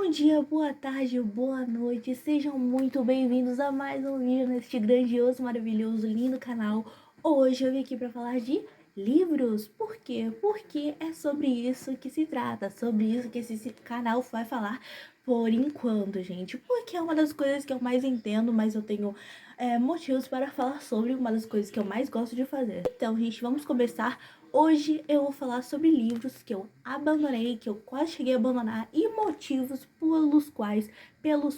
Bom dia, boa tarde, boa noite, sejam muito bem-vindos a mais um vídeo neste grandioso, maravilhoso, lindo canal. Hoje eu vim aqui para falar de livros. Por quê? Porque é sobre isso que se trata, sobre isso que esse canal vai falar por enquanto, gente. Porque é uma das coisas que eu mais entendo, mas eu tenho motivos para falar sobre uma das coisas que eu mais gosto de fazer. Então, gente, vamos começar. Hoje eu vou falar sobre livros que eu abandonei, que eu quase cheguei a abandonar e motivos pelos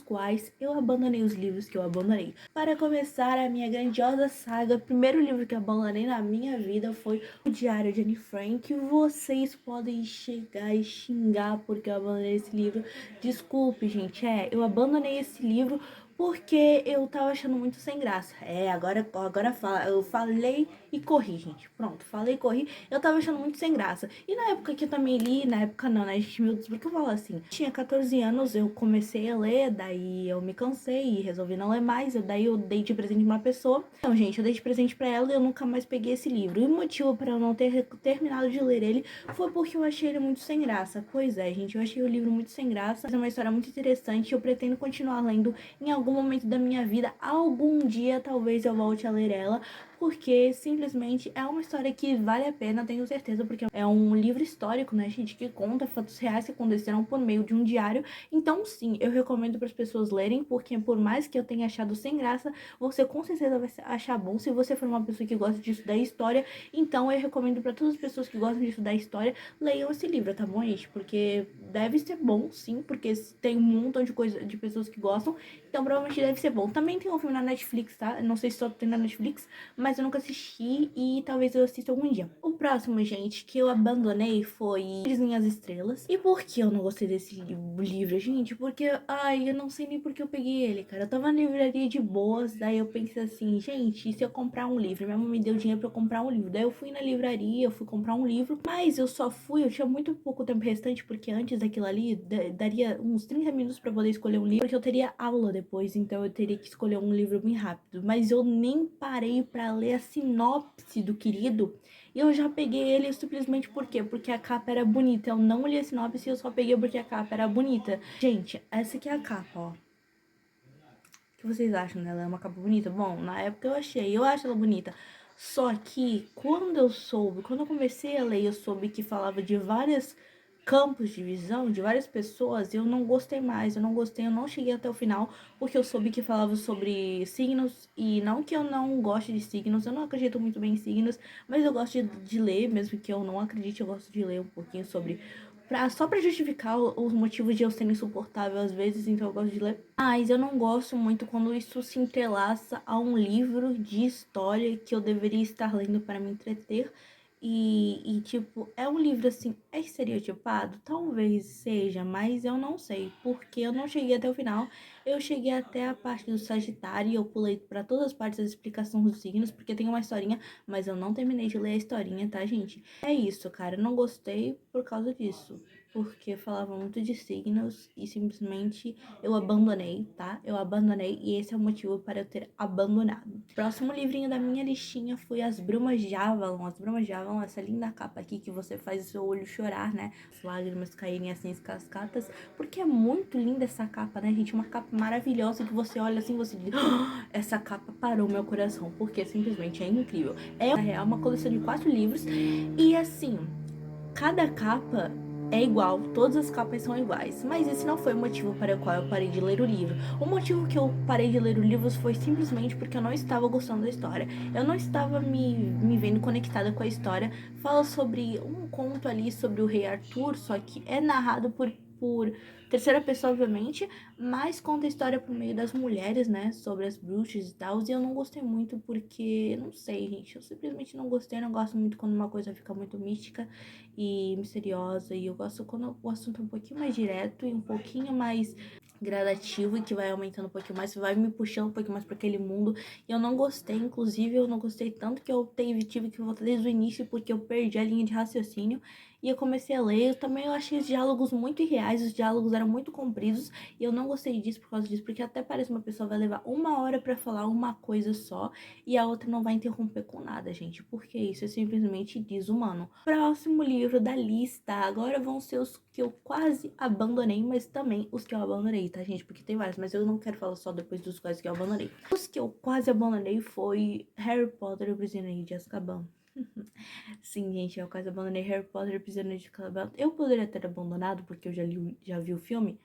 quais eu abandonei os livros que eu abandonei. Para começar a minha grandiosa saga, o primeiro livro que eu abandonei na minha vida foi O Diário de Anne Frank. Vocês podem chegar e xingar porque eu abandonei esse livro. Desculpe, gente, eu abandonei esse livro porque eu tava achando muito sem graça. Eu falei e corri, gente. Pronto, falei e corri. Eu tava achando muito sem graça. E na época que eu também li, na época não, né, gente? Meu Deus, porque eu falo assim? Tinha 14 anos, eu comecei a ler, daí eu me cansei e resolvi não ler mais. Daí eu dei de presente pra uma pessoa. Então, gente, eu dei de presente pra ela e eu nunca mais peguei esse livro. E o motivo pra eu não ter terminado de ler ele foi porque eu achei ele muito sem graça. Pois é, gente, eu achei o livro muito sem graça. É uma história muito interessante. Eu pretendo continuar lendo em algum momento da minha vida. Algum dia, talvez eu volte a ler ela, porque simplesmente é uma história que vale a pena, tenho certeza, porque é um livro histórico, né, gente, que conta fatos reais que aconteceram por meio de um diário. Então, sim, eu recomendo para as pessoas lerem, porque por mais que eu tenha achado sem graça, você com certeza vai achar bom. Se você for uma pessoa que gosta de estudar história, então eu recomendo para todas as pessoas que gostam de estudar história, leiam esse livro, tá bom, gente? Porque deve ser bom, sim, porque tem um montão de coisa de pessoas que gostam, então provavelmente deve ser bom. Também tem um filme na Netflix, tá? Não sei se só tem na Netflix, mas eu nunca assisti e talvez eu assista algum dia. O próximo, gente, que eu abandonei foi Linhas Estrelas. E por que eu não gostei desse livro, gente? Porque, eu não sei nem por que eu peguei ele, cara. Eu tava na livraria de boas, daí eu pensei assim, gente, e se eu comprar um livro? Minha mãe me deu dinheiro pra eu comprar um livro. Daí eu fui na livraria, eu fui comprar um livro, mas eu tinha muito pouco tempo restante, porque antes daquilo ali, daria uns 30 minutos pra poder escolher um livro, porque eu teria aula depois, então eu teria que escolher um livro bem rápido. Mas eu nem parei pra ler a sinopse do querido, e eu já peguei ele simplesmente por quê? Porque a capa era bonita. Eu não li a sinopse, eu só peguei porque a capa era bonita. Gente, essa aqui é a capa, ó. O que vocês acham dela? É uma capa bonita? Bom, na época eu acho ela bonita. Só que quando eu comecei a ler, eu soube que falava de vários campos de visão, de várias pessoas, eu não gostei mais, eu não gostei, eu não cheguei até o final, porque eu soube que falava sobre signos, e não que eu não goste de signos, eu não acredito muito bem em signos, mas eu gosto de ler, mesmo que eu não acredite, eu gosto de ler um pouquinho sobre só pra justificar os motivos de eu ser insuportável às vezes, então eu gosto de ler. Mas eu não gosto muito quando isso se entrelaça a um livro de história que eu deveria estar lendo para me entreter. Tipo, é um livro assim, é estereotipado? Talvez seja, mas eu não sei, porque eu não cheguei até o final. Eu cheguei até a parte do Sagitário e eu pulei para todas as partes da explicação dos signos, porque tem uma historinha, mas eu não terminei de ler a historinha, tá, gente? É isso, cara, eu não gostei por causa disso, porque falava muito de signos e simplesmente eu abandonei, tá? Eu abandonei e esse é o motivo para eu ter abandonado. Próximo livrinho da minha listinha foi As Brumas de Avalon. As Brumas de Avalon, essa linda capa aqui que você faz o seu olho chorar, né? As lágrimas caírem assim, as cascatas. Porque é muito linda essa capa, né, gente? Uma capa maravilhosa que você olha assim, você diz, "Ah, essa capa parou meu coração", porque simplesmente é incrível. É, na real, uma coleção de 4 livros e assim, cada capa é igual, todas as capas são iguais, mas esse não foi o motivo para o qual eu parei de ler o livro. O motivo que eu parei de ler o livro foi simplesmente porque eu não estava gostando da história. Eu não estava me vendo conectada com a história. Fala sobre um conto ali sobre o rei Arthur, só que é narrado por terceira pessoa, obviamente, mas conta a história por meio das mulheres, né, sobre as bruxas e tal, e eu não gostei muito porque, não sei, gente, eu simplesmente não gostei, não gosto muito quando uma coisa fica muito mística e misteriosa, e eu gosto quando o assunto é um pouquinho mais direto e um pouquinho mais gradativo e que vai aumentando um pouquinho mais, vai me puxando um pouquinho mais para aquele mundo. E eu não gostei, inclusive eu não gostei tanto que tive que voltar desde o início porque eu perdi a linha de raciocínio. e eu comecei a ler. Eu achei os diálogos muito irreais, os diálogos eram muito compridos, e eu não gostei disso por causa disso, porque até parece uma pessoa vai levar 1 hora pra falar uma coisa só, e a outra não vai interromper com nada, gente, porque isso é simplesmente desumano. Próximo livro da lista, agora vão ser os que eu quase abandonei, mas também os que eu abandonei, tá, gente? Porque tem vários, mas eu não quero falar só depois dos quais que eu abandonei. Os que eu quase abandonei foi Harry Potter e o Prisioneiro de Azkaban. Sim, gente, eu quase abandonei Harry Potter e o Prisioneiro de Azkaban. Eu poderia ter abandonado porque eu já vi o filme?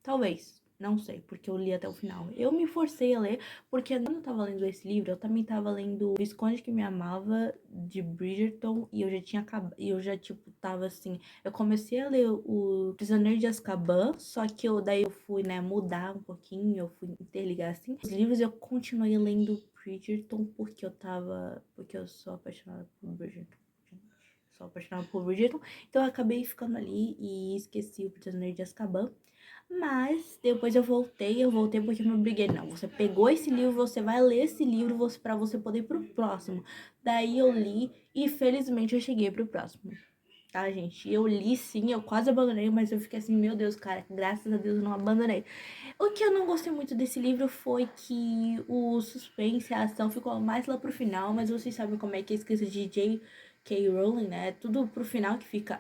Talvez, não sei, porque eu li até o final. Eu me forcei a ler, porque quando eu tava lendo esse livro, eu também tava lendo O Visconde que Me Amava, de Bridgerton, e eu já tinha acabado, e eu já, tipo, tava assim, eu comecei a ler o Prisioneiro de Azkaban, só que daí eu fui, né, mudar um pouquinho, eu fui interligar, assim. Os livros eu continuei lendo Bridgerton, porque eu sou apaixonada por Bridgerton. Sou apaixonada por Bridgerton, então eu acabei ficando ali e esqueci o Prisioneiro de Azkaban. Mas depois eu voltei porque eu me obriguei. Não, você pegou esse livro, você vai ler esse livro pra você poder ir pro próximo. Daí eu li e felizmente eu cheguei pro próximo. Tá, gente? Eu li sim, eu quase abandonei, mas eu fiquei assim, meu Deus, cara, graças a Deus eu não abandonei. O que eu não gostei muito desse livro foi que o suspense, a ação ficou mais lá pro final, mas vocês sabem como é que é escrito de J.K. Rowling, né? Tudo pro final que fica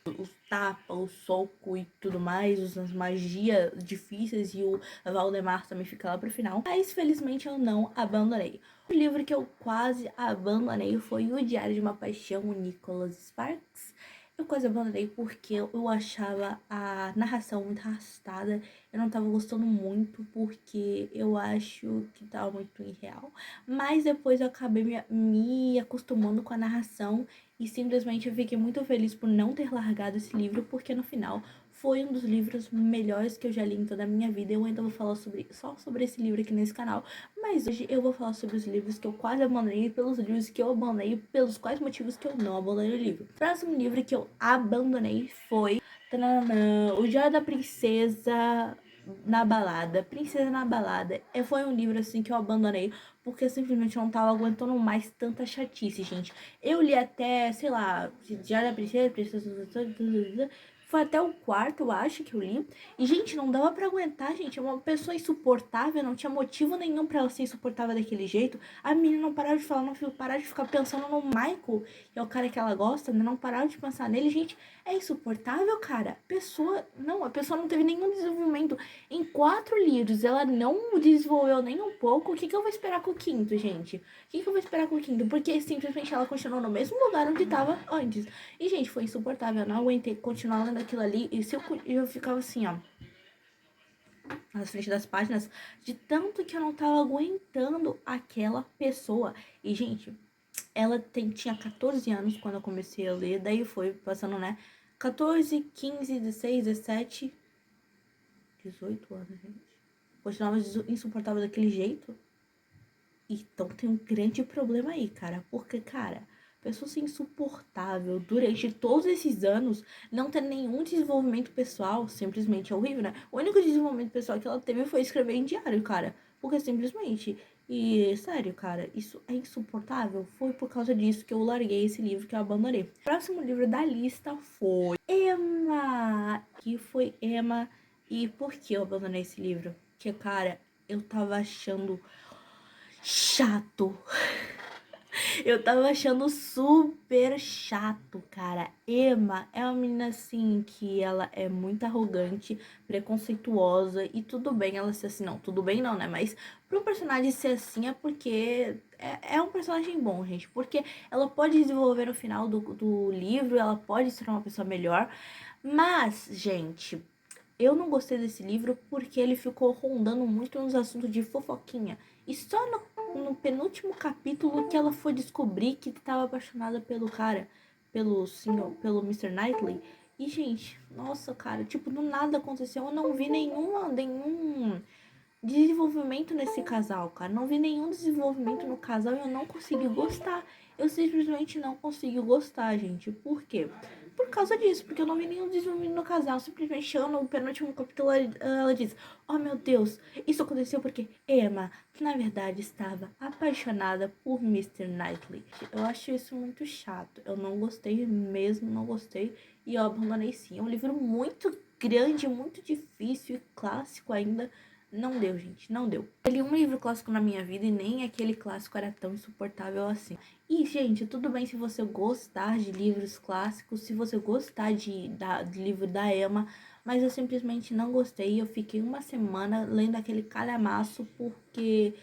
os tapas, o soco e tudo mais, as magias difíceis e o Valdemar também fica lá pro final. Mas felizmente eu não abandonei. O livro que eu quase abandonei foi O Diário de uma Paixão, o Nicholas Sparks. Eu quase abandonei porque eu achava a narração muito arrastada. Eu não tava gostando muito porque eu acho que tava muito irreal. Mas depois eu acabei me acostumando com a narração e simplesmente eu fiquei muito feliz por não ter largado esse livro, porque no final foi um dos livros melhores que eu já li em toda a minha vida. Eu ainda vou falar só sobre esse livro aqui nesse canal, mas hoje eu vou falar sobre os livros que eu quase abandonei, pelos livros que eu abandonei, pelos quais motivos que eu não abandonei o livro. O próximo livro que eu abandonei foi O Diário da Princesa na Balada. Princesa na Balada. Foi um livro assim que eu abandonei porque simplesmente eu não tava aguentando mais tanta chatice, gente. Eu li até, sei lá, Diário da Princesa. Foi até o quarto, eu acho, que eu li. E, gente, não dava pra aguentar, gente. É uma pessoa insuportável, não tinha motivo nenhum pra ela ser insuportável daquele jeito. A menina não parava de falar, não parava de ficar pensando no Michael, que é o cara que ela gosta, né? Não parava de pensar nele. Gente, é insuportável, cara. A pessoa não teve nenhum desenvolvimento. Em 4 livros, ela não desenvolveu nem um pouco. O que eu vou esperar com o quinto, gente? O que eu vou esperar com o quinto? Porque simplesmente ela continuou no mesmo lugar onde tava antes. E, gente, foi insuportável. Eu não aguentei continuar lendo aquilo ali. E se eu ficava assim, ó, na frente das páginas, de tanto que eu não tava aguentando aquela pessoa. E, gente, ela tinha 14 anos quando eu comecei a ler. Daí foi passando, né? 14, 15, 16, 17, 18 anos, gente. Continuava insuportável daquele jeito. Então tem um grande problema aí, cara. Porque, cara, pessoa ser insuportável durante todos esses anos, não ter nenhum desenvolvimento pessoal, simplesmente é horrível, né? O único desenvolvimento pessoal que ela teve foi escrever em diário, cara. Porque simplesmente. E, sério, cara, isso é insuportável. Foi por causa disso que eu larguei esse livro, que eu abandonei. O próximo livro da lista foi Emma. Que foi Emma. E por que eu abandonei esse livro? Porque, cara, eu tava achando chato. Eu tava achando super chato, cara. Emma é uma menina assim que ela é muito arrogante, preconceituosa e tudo bem ela ser assim, não, tudo bem não, né? Mas pro personagem ser assim é porque é um personagem bom, gente. Porque ela pode desenvolver no final do livro, ela pode ser uma pessoa melhor. Mas, gente, eu não gostei desse livro porque ele ficou rondando muito nos assuntos de fofoquinha. E só no penúltimo capítulo que ela foi descobrir que estava apaixonada pelo cara, pelo senhor, pelo Mr. Knightley. E, gente, nossa, cara, tipo, do nada aconteceu. Eu não vi nenhum desenvolvimento nesse casal, cara. Não vi nenhum desenvolvimento no casal e eu não consegui gostar. Eu simplesmente não consegui gostar, gente. Por quê? por causa disso, porque eu não vi nenhum desenvolvimento no casal. Simplesmente chegando no penúltimo capítulo, ela diz: Oh meu Deus, isso aconteceu porque Emma, na verdade, estava apaixonada por Mr. Knightley. Eu acho isso muito chato. Eu não gostei mesmo, não gostei. E eu abandonei sim. É um livro muito grande, muito difícil e clássico ainda. Não deu, gente, não deu. Eu li um livro clássico na minha vida e nem aquele clássico era tão insuportável assim. E, gente, tudo bem se você gostar de livros clássicos, se você gostar do livro da Emma, mas eu simplesmente não gostei. Eu fiquei uma semana lendo aquele calhamaço porque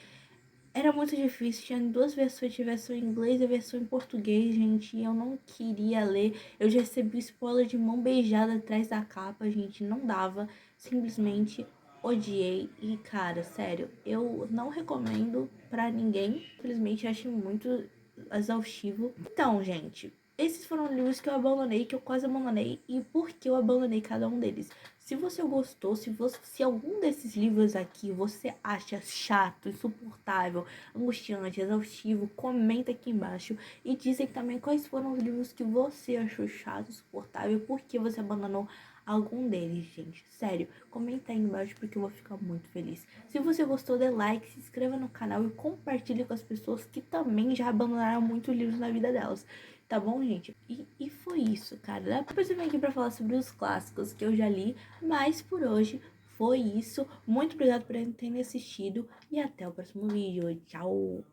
era muito difícil. Tinha duas versões, tinha versão em inglês e a versão em português, gente. E eu não queria ler. Eu já recebi spoiler de mão beijada atrás da capa, gente. Não dava. Simplesmente odiei. E, cara, sério, eu não recomendo pra ninguém. Infelizmente, acho muito exaustivo. Então, gente, esses foram livros que eu abandonei, que eu quase abandonei, e por que eu abandonei cada um deles. Se você gostou, se algum desses livros aqui você acha chato, insuportável, angustiante, exaustivo, comenta aqui embaixo e dizem também quais foram os livros que você achou chato, insuportável, por que você abandonou algum deles, gente. Sério, comenta aí embaixo porque eu vou ficar muito feliz. Se você gostou, dê like, se inscreva no canal e compartilhe com as pessoas que também já abandonaram muitos livros na vida delas. Tá bom, gente? E foi isso, cara. Depois eu vim aqui pra falar sobre os clássicos que eu já li, mas por hoje foi isso. Muito obrigado por terem assistido e até o próximo vídeo. Tchau!